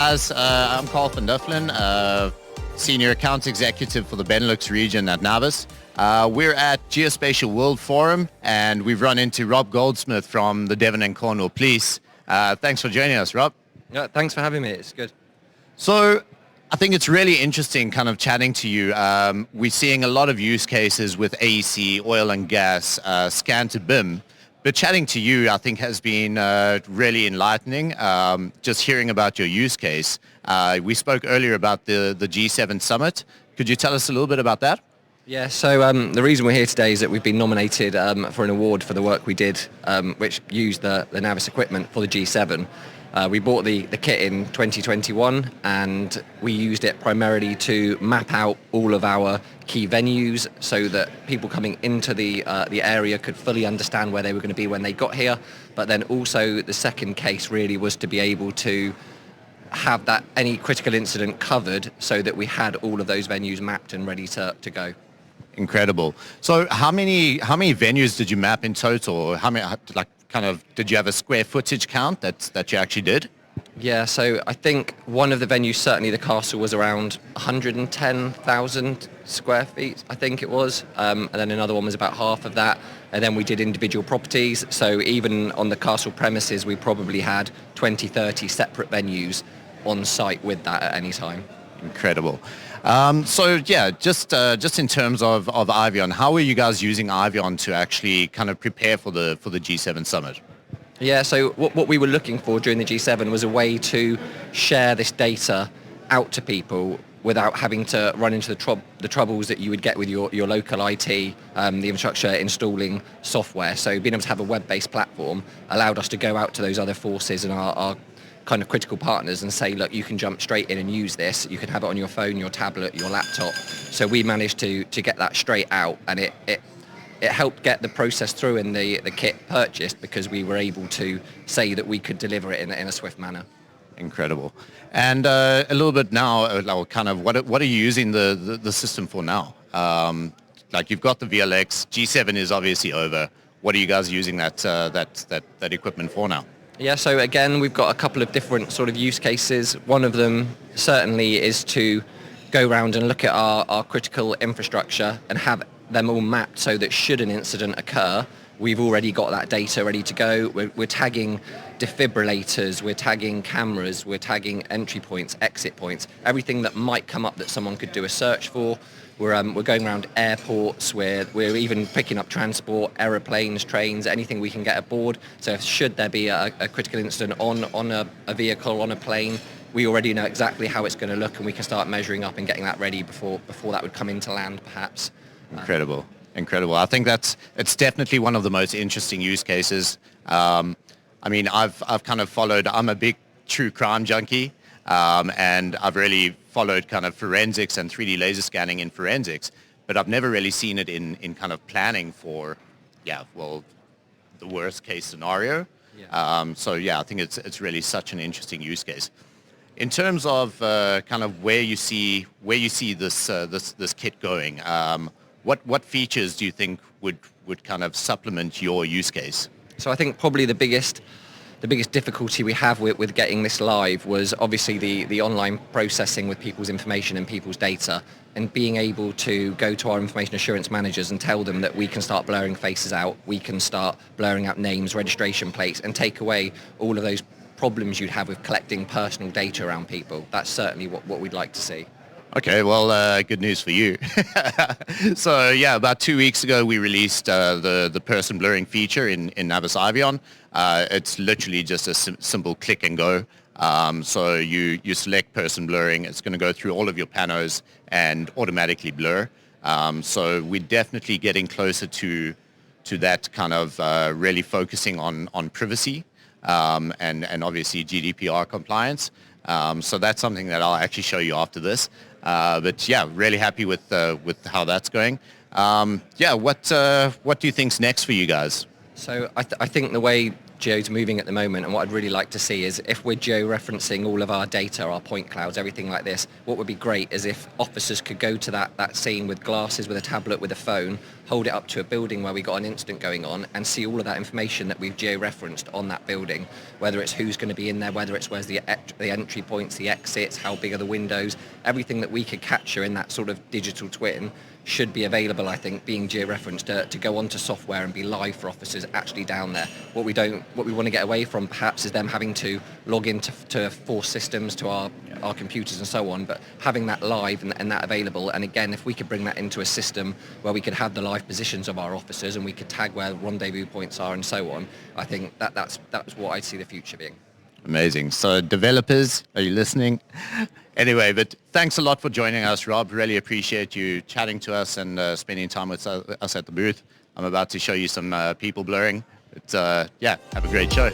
As I'm Carl van Dufflin, Senior Accounts Executive for the Benelux region at NavVis. We're at Geospatial World Forum, and we've run into Rob Goldsmith from the Devon and Cornwall Police. Thanks for joining us, Rob. Yeah, thanks for having me. It's good. So I think it's really interesting kind of chatting to you. We're seeing a lot of use cases with AEC, oil and gas, scan to BIM. But chatting to you, I think, has been really enlightening. Just hearing about your use case. We spoke earlier about the G7 summit. Could you tell us a little bit about that? Yeah, so the reason we're here today is that we've been nominated for an award for the work we did, which used the NavVis equipment for the G7. We bought the kit in 2021 and we used it primarily to map out all of our key venues so that people coming into the area could fully understand where they were going to be when they got here. But then also the second case really was to be able to have that any critical incident covered so that we had all of those venues mapped and ready to go. Incredible. So how many venues did you map in total? How many, did you have a square footage count that you actually did? Yeah, so I think one of the venues, certainly the castle, was around 110,000 square feet, I think it was. And then another one was about half of that. And then we did individual properties. So even on the castle premises, we probably had 20, 30 separate venues on site with that at any time. Incredible. Just in terms of Ivion, how are you guys using Ivion to actually kind of prepare for the G7 summit? Yeah, so what we were looking for during the G7 was a way to share this data out to people without having to run into the troubles that you would get with your local IT, the infrastructure installing software. So being able to have a web-based platform allowed us to go out to those other forces and our kind of critical partners and say, look, you can jump straight in and use this. You can have it on your phone, your tablet, your laptop. So we managed to get that straight out, and it helped get the process through in the kit purchased because we were able to say that we could deliver it in a swift manner. Incredible. And a little bit now, what are you using the system for now? You've got the VLX, G7 is obviously over. What are you guys using that equipment for now? Yeah, so again, we've got a couple of different sort of use cases. One of them certainly is to go around and look at our critical infrastructure and have them all mapped so that should an incident occur, we've already got that data ready to go. We're tagging defibrillators, we're tagging cameras, we're tagging entry points, exit points, everything that might come up that someone could do a search for. We're going around airports, we're even picking up transport, aeroplanes, trains, anything we can get aboard. So should there be a critical incident on a vehicle, on a plane, we already know exactly how it's going to look and we can start measuring up and getting that ready before that would come into land perhaps. Incredible. I think it's definitely one of the most interesting use cases. I've kind of followed, I'm a big true crime junkie, and I've really followed kind of forensics and 3D laser scanning in forensics, but I've never really seen it in kind of planning for, the worst case scenario. Yeah. I think it's really such an interesting use case. In terms of kind of where you see this kit going, what features do you think would kind of supplement your use case? So I think probably the biggest difficulty we have with getting this live was obviously the online processing with people's information and people's data, and being able to go to our information assurance managers and tell them that we can start blurring faces out, we can start blurring out names, registration plates, and take away all of those problems you'd have with collecting personal data around people. That's certainly what we'd like to see. Okay, well, good news for you. So yeah, about 2 weeks ago, we released the person blurring feature in NavVis Ivion. It's literally just a simple click and go. So you select person blurring. It's going to go through all of your panos and automatically blur. So we're definitely getting closer to that kind of really focusing on privacy and obviously GDPR compliance. So that's something that I'll actually show you after this. But yeah, really happy with how that's going. What do you think's next for you guys? So I think the way geo's moving at the moment, and what I'd really like to see is if we're geo-referencing all of our data, our point clouds, everything like this, what would be great is if officers could go to that scene with glasses, with a tablet, with a phone, hold it up to a building where we got an incident going on and see all of that information that we've geo-referenced on that building, whether it's who's going to be in there, whether it's where's the entry points, the exits, how big are the windows, everything that we could capture in that sort of digital twin should be available, I think, being geo-referenced to go onto software and be live for officers actually down there. What we want to get away from perhaps is them having to log into force systems, to our computers and so on, but having that live and that available. And again, if we could bring that into a system where we could have the live positions of our officers and we could tag where rendezvous points are and so on, I think that's what I see the future being. Amazing. So developers, are you listening? Anyway, but thanks a lot for joining us, Rob. Really appreciate you chatting to us and spending time with us at the booth. I'm about to show you some people blurring. But, have a great show.